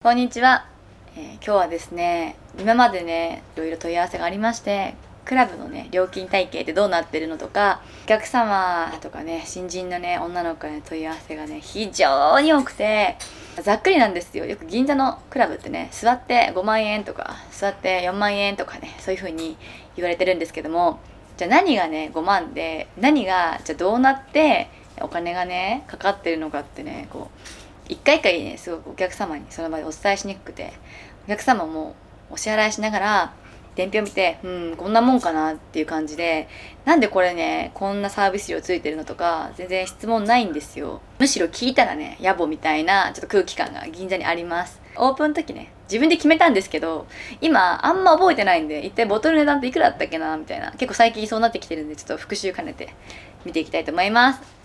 こんにちは、今日はですね、今までねいろいろ問い合わせがありまして、クラブのね料金体系ってどうなってるのとか、お客様とかね新人のね女の子への問い合わせがね非常に多くて、ざっくりなんですよ。よく銀座のクラブってね、座って5万円とか座って4万円とかね、そういう風に言われてるんですけども、じゃあ何がね5万で、何がじゃあどうなってお金がねかかってるのかってね、一回一回ねすごくお客様にその場でお伝えしにくくて、お客様もお支払いしながら伝票見て、こんなもんかなっていう感じで、なんでこれねこんなサービス料ついてるのとか全然質問ないんですよ。むしろ聞いたらね野暮みたいなちょっと空気感が銀座にあります。オープンの時ね自分で決めたんですけど、今あんま覚えてないんで、一体ボトルの値段っていくらだったっけなみたいな、結構最近そうなってきてるんで、ちょっと復習兼ねて見ていきたいと思います。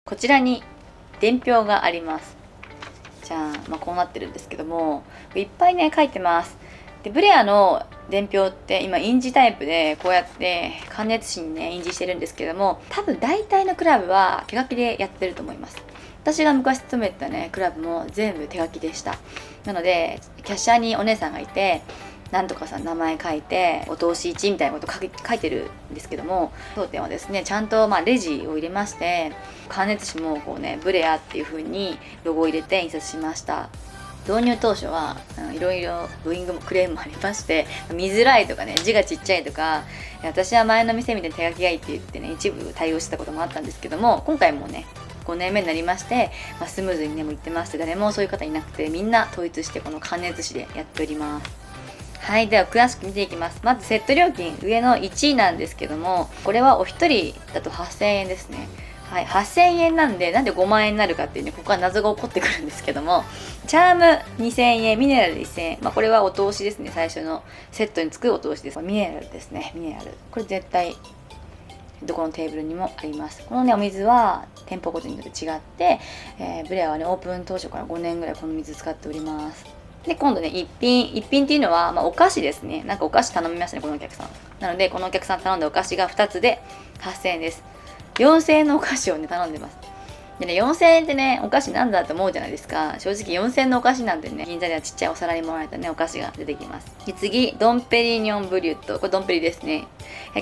こちらに伝票があります。じゃあ、こうなってるんですけども、いっぱいね書いてます。でブレアの伝票って今印字タイプでこうやって感熱紙にね印字してるんですけども、多分大体のクラブは手書きでやってると思います。私が昔勤めてたねクラブも全部手書きでした。なのでキャッシャーにお姉さんがいて、なんとかさん名前書いてお通し1みたいなこと書いてるんですけども、当店はですねちゃんとレジを入れまして、関熱紙もこうねブレアっていう風にロゴを入れて印刷しました。導入当初はいろいろブーイングもクレームもありまして、見づらいとかね字がちっちゃいとか、私は前の店みたいに手書きがいいって言ってね一部対応してたこともあったんですけども、今回もね5年目になりまして、スムーズにねもういってまして、誰もそういう方いなくてみんな統一してこの関熱紙でやっております。はい、では詳しく見ていきます。まずセット料金上の1位なんですけども、これはお一人だと8000円ですね。はい、8000円なんで5万円になるかっていうね、ここは謎が起こってくるんですけども、チャーム2000円、ミネラル1000円、これはお通しですね。最初のセットにつくお通しです。ミネラルですね、ミネラル。これ絶対どこのテーブルにもあります。このねお水は店舗ごとによって違って、ブレアはねオープン当初から5年ぐらいこの水使っております。で今度ね一品っていうのは、お菓子ですね。なんかお菓子頼みましたね、このお客さん。なのでこのお客さん頼んだお菓子が2つで8000円です。4000円のお菓子をね頼んでます。でね、4000円ってねお菓子なんだと思うじゃないですか。正直4000円のお菓子なんてね、銀座ではちっちゃいお皿に盛られたねお菓子が出てきます。で次、ドンペリニョンブリュット、これドンペリですね。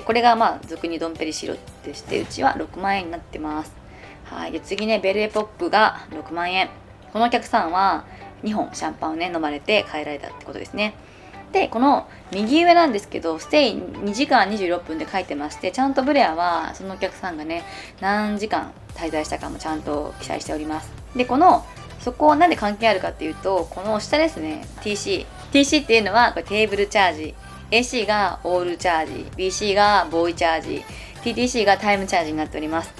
これが俗にドンペリシロでして、うちは6万円になってます。はい。で次ね、ベルエポックが6万円。このお客さんは2本シャンパンをね飲まれて帰られたってことですね。でこの右上なんですけど、ステイ2時間26分で書いてまして、ちゃんとブレアはそのお客さんがね何時間滞在したかもちゃんと記載しております。でそこはなんで関係あるかっていうと、この下ですね、 TC っていうのはこれテーブルチャージ、 AC がオールチャージ、 BC がボーイチャージ、 TTC がタイムチャージになっております。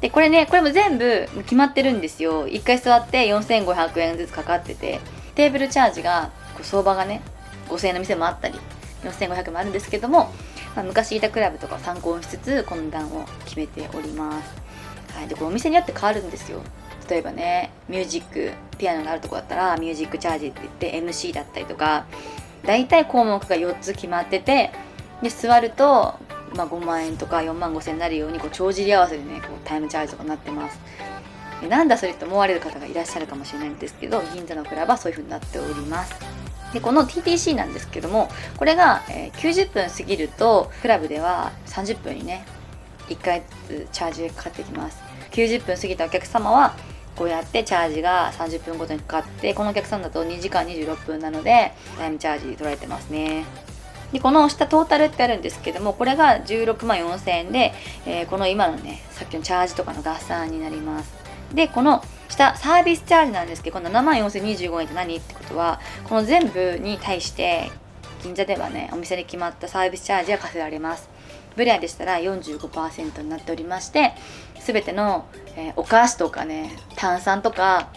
でこれも全部決まってるんですよ。1回座って4500円ずつかかってて、テーブルチャージが相場がね5000円の店もあったり4500円もあるんですけども、昔いたクラブとかを参考にしつつこの値段を決めております。はい、でこれお店によって変わるんですよ。例えばねミュージックピアノがあるとこだったらミュージックチャージって言って MC だったりとか、だいたい項目が4つ決まってて、で座ると5万円とか4万5千円になるように帳尻合わせでねタイムチャージとかになってます。なんだそれって思われる方がいらっしゃるかもしれないんですけど、銀座のクラブはそういう風になっております。でこの TTC なんですけども、これが、90分過ぎるとクラブでは30分にね1回ずつチャージがかかってきます。90分過ぎたお客様はこうやってチャージが30分ごとにかかって、このお客さんだと2時間26分なのでタイムチャージ取られてますね。でこの下トータルってあるんですけども、これが16万4000円で、この今のねさっきのチャージとかの合算になります。でこの下サービスチャージなんですけど、この7万4025円って何ってことは、この全部に対して銀座ではねお店で決まったサービスチャージが課せられます。ブレアでしたら 45% になっておりまして、全ての、お菓子とかね炭酸とか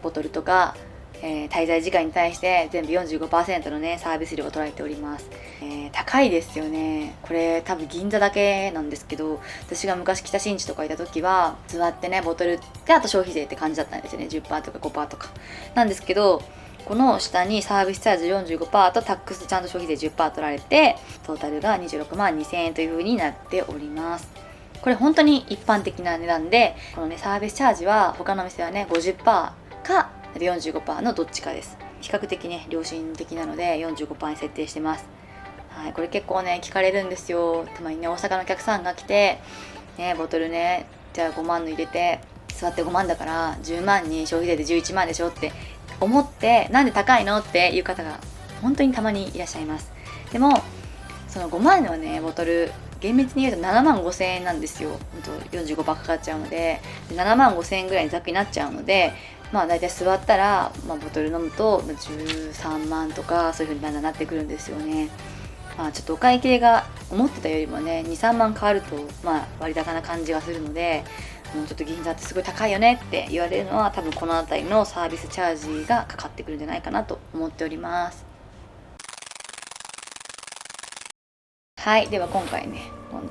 ボトルとか、滞在時間に対して全部 45% のねサービス料を取られております。高いですよね。これ多分銀座だけなんですけど、私が昔北新地とかいた時は座ってねボトルであと消費税って感じだったんですよね。 10% とか 5% とかなんですけど、この下にサービスチャージ 45% とタックスちゃんと消費税 10% 取られて、トータルが26万2000円という風になっております。これ本当に一般的な値段で、このねサービスチャージは他の店はね 50% か 45% のどっちかです。比較的ね良心的なので 45% に設定してます。はい、これ結構ね聞かれるんですよ。たまにね大阪のお客さんが来て、ね、ボトルねじゃあ5万の入れて座って5万だから10万に消費税で11万でしょって思って、なんで高いのっていう方が本当にたまにいらっしゃいます。でもその5万のねボトル厳密に言うと7万5千円なんですよ。45%かかっちゃうので、7万5千円ぐらいにざっくりなっちゃうので、まあ大体座ったら、ボトル飲むと13万とかそういう風にだんだんなってくるんですよね。ちょっとお会計が思ってたよりもね 2,3 万変わると割高な感じがするので、もうちょっと銀座ってすごい高いよねって言われるのは多分この辺りのサービスチャージがかかってくるんじゃないかなと思っております。はい、では今回ね今度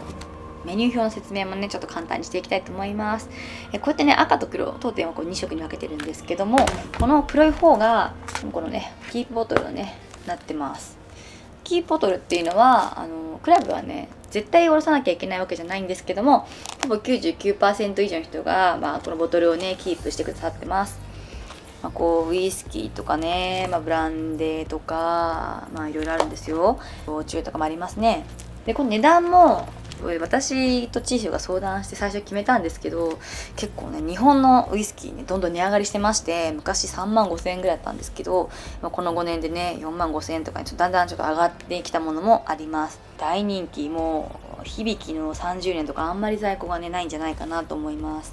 メニュー表の説明もねちょっと簡単にしていきたいと思います。こうやってね赤と黒当店はこう2色に分けてるんですけども、この黒い方がこのねキープボトルのねなってます。キープボトルっていうのはクラブはね絶対下ろさなきゃいけないわけじゃないんですけども、ほぼ 99% 以上の人が、このボトルをねキープしてくださってます。こうウイスキーとかね、ブランデーとかいろいろあるんですよ。焼酎とかもありますね。でこの値段も私とチーフが相談して最初決めたんですけど、結構ね日本のウイスキーねどんどん値上がりしてまして、昔3万5千円ぐらいだったんですけど、この5年でね4万5千円とかにだんだんちょっと上がってきたものもあります。大人気、もう響の30年とかあんまり在庫がねないんじゃないかなと思います。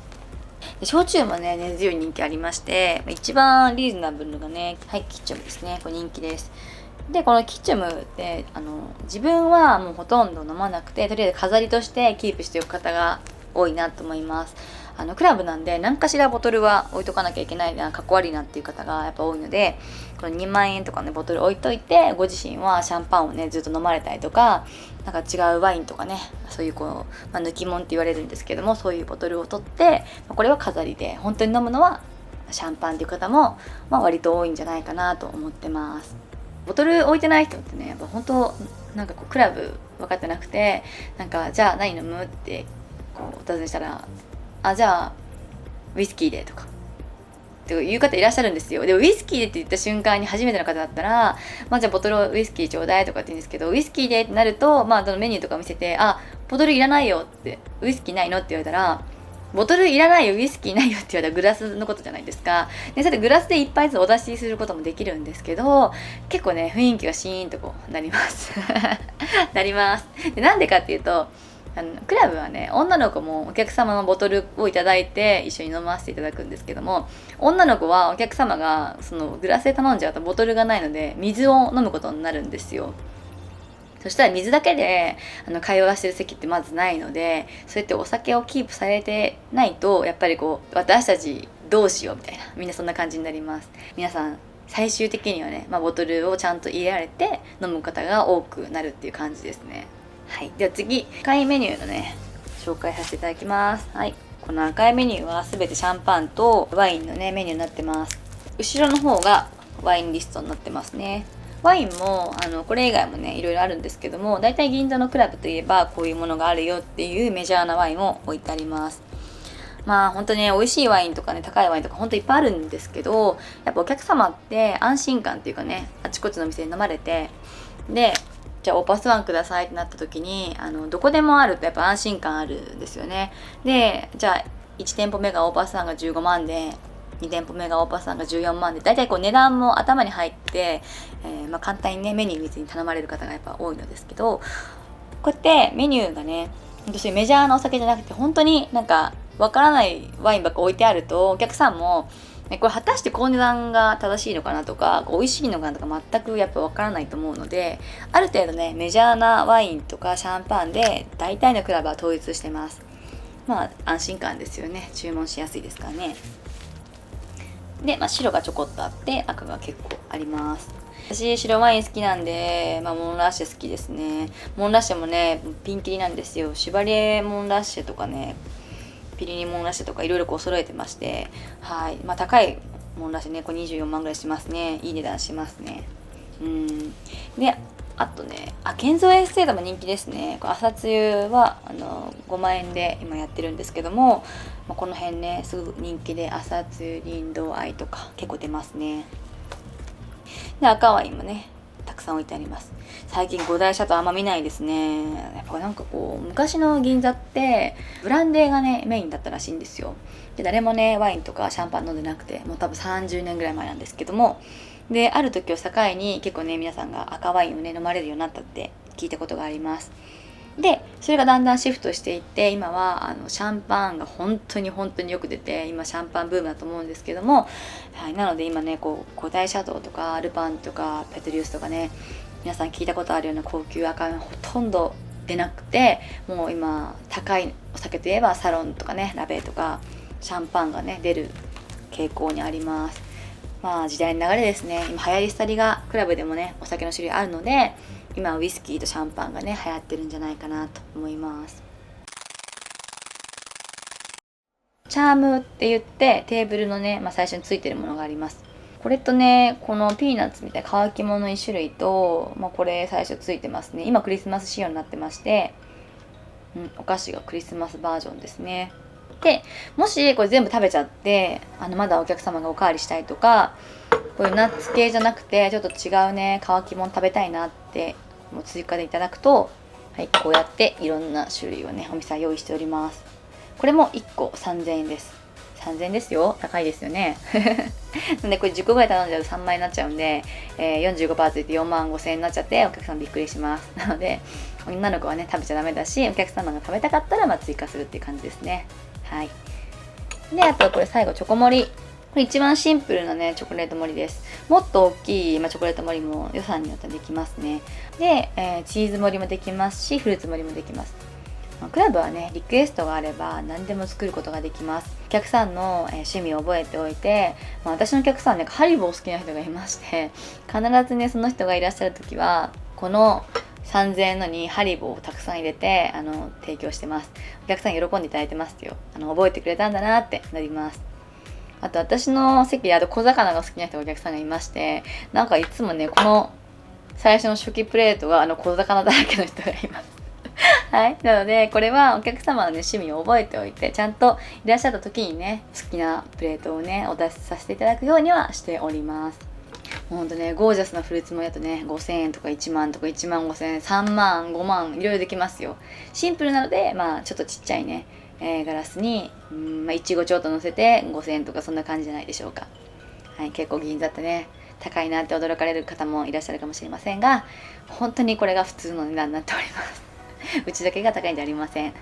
で焼酎もね根強い人気ありまして、一番リーズナブルがねキッチュムですね。これ人気です。でこのキッチュムって自分はもうほとんど飲まなくて、とりあえず飾りとしてキープしておく方が多いなと思います。クラブなんで何かしらボトルは置いとかなきゃいけないな、かっこ悪いなっていう方がやっぱ多いので、この2万円とかねボトル置いといて、ご自身はシャンパンをねずっと飲まれたりとか、なんか違うワインとかね、そういう抜き物って言われるんですけども、そういうボトルを取って、これは飾りで、本当に飲むのはシャンパンっていう方も、割と多いんじゃないかなと思ってます。ボトル置いてない人ってねやっぱ本当なんかクラブ分かってなくて、なんかじゃあ何飲むってお尋ねしたら、じゃあウイスキーでとかっていう方いらっしゃるんですよ。でウイスキーでって言った瞬間に初めての方だったら、じゃあボトルウイスキーちょうだいとかって言うんですけど、ウイスキーでってなるとどのメニューとか見せて、ボトルいらないよって、ウイスキーないのって言われたら、ボトルいらないよウイスキーないよって言われたらグラスのことじゃないですか。でそれでグラスで一杯ずつお出しすることもできるんですけど、結構ね雰囲気がシーンとなりますなります。でなんでかっていうと、クラブはね女の子もお客様のボトルをいただいて一緒に飲ませていただくんですけども、女の子はお客様がそのグラスで頼んじゃうとボトルがないので水を飲むことになるんですよ。そしたら水だけで会話してる席ってまずないので、そうやってお酒をキープされてないとやっぱり私たちどうしようみたいな、みんなそんな感じになります。皆さん最終的にはね、ボトルをちゃんと入れられて飲む方が多くなるっていう感じですね。はい、では次赤いメニューのね紹介させていただきます。はい、この赤いメニューは全てシャンパンとワインのねメニューになってます。後ろの方がワインリストになってますね。ワインもこれ以外もねいろいろあるんですけども、だいたい銀座のクラブといえばこういうものがあるよっていうメジャーなワインを置いてあります。本当にね美味しいワインとかね高いワインとか本当いっぱいあるんですけど、やっぱお客様って安心感っていうかね、あちこちの店で飲まれて、でじゃあオーパスワンくださいってなった時にどこでもあるとやっぱ安心感あるんですよね。でじゃあ1店舗目がオーパスワンが15万で2店舗目がオーパスワンが14万で、だいたい値段も頭に入って、簡単にねメニュー見ずに頼まれる方がやっぱ多いのですけど、こうやってメニューがねそういうメジャーなお酒じゃなくて本当になんかわからないワインばっか置いてあると、お客さんもこれ果たしてこの値段が正しいのかなとか美味しいのかなとか全くやっぱわからないと思うので、ある程度ねメジャーなワインとかシャンパンで大体のクラブは統一してます。安心感ですよね。注文しやすいですからね。で、白がちょこっとあって赤が結構あります。私白ワイン好きなんで、モンラッシェ好きですね。モンラッシェもねピンキリなんですよ。シュバリエモンラッシェとかね、ピリニモンラッシェとかいろいろ揃えてまして、はい、高いモンラッシェねこれ24万ぐらいしますね。いい値段しますね。であとね、ケンゾーエステートも人気ですね。朝露は5万円で今やってるんですけども、この辺ねすごく人気で、朝露、林道藍とか結構出ますね。で、赤ワインもねたくさん置いてあります。最近五大シャトーあんま見ないですね。やっぱなんかこう昔の銀座ってブランデーがねメインだったらしいんですよ。で、誰もねワインとかシャンパン飲んでなくて、もう多分30年ぐらい前なんですけども、である時を境に結構ね皆さんが赤ワインをね飲まれるようになったって聞いたことがあります。でそれがだんだんシフトしていって、今はシャンパンが本当によく出て、今シャンパンブームだと思うんですけども、はい、なので今ねこう五大シャトーとかルパンとかペトリウスとかね、皆さん聞いたことあるような高級赤ワインほとんど出なくて、もう今高いお酒といえばサロンとかねラベとかシャンパンがね出る傾向にあります。時代の流れですね。今流行り廃りがクラブでもねお酒の種類あるので、今ウイスキーとシャンパンがね流行ってるんじゃないかなと思います。チャームって言ってテーブルのね、最初についてるものがあります。これとね、このピーナッツみたいな乾き物1種類と、これ最初ついてますね。今クリスマス仕様になってまして、お菓子がクリスマスバージョンですね。で、もしこれ全部食べちゃってまだお客様がおかわりしたいとか、こういうナッツ系じゃなくてちょっと違うね乾き物食べたいなってもう追加でいただくと、はい、こうやっていろんな種類をねお店は用意しております。これも1個3000円です。3000円ですよ。高いですよね。なんでこれ10個ぐらい頼んじゃうと3万円になっちゃうんで、45% ついて4万5000円になっちゃってお客さんびっくりします。なので女の子はね食べちゃダメだし、お客様が食べたかったら追加するっていう感じですね。はい。で、あとこれ最後チョコ盛り。これ一番シンプルなねチョコレート盛りです。もっと大きい、チョコレート盛りも予算によってはできますね。で、チーズ盛りもできますし、フルーツ盛りもできます。クラブはねリクエストがあれば何でも作ることができます。お客さんの、趣味を覚えておいて、私のお客さんねハリボー好きな人がいまして、必ずねその人がいらっしゃる時はこの3000円のにハリボーをたくさん入れて提供してます。お客さん喜んでいただいてますよ。覚えてくれたんだなってなります。あと私の席で小魚が好きな人がお客さんがいまして、なんかいつもねこの最初の初期プレートが小魚だらけの人がいます。はい、なのでこれはお客様のね趣味を覚えておいて、ちゃんといらっしゃった時にね好きなプレートをねお出しさせていただくようにはしております。ほんとねゴージャスなフルーツ盛りだとね5000円とか1万とか1万5000円、3万5万いろいろできますよ。シンプルなのでちょっとちっちゃいね、ガラスにいちごちょっと乗せて5000円とかそんな感じじゃないでしょうか。はい、結構銀座ってね高いなって驚かれる方もいらっしゃるかもしれませんが、本当にこれが普通の値段になっております。うちだけが高いんじゃありません。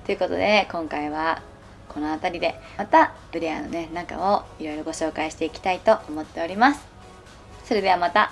ということで今回はこの辺りでまたブレアのね中をいろいろご紹介していきたいと思っております。それではまた。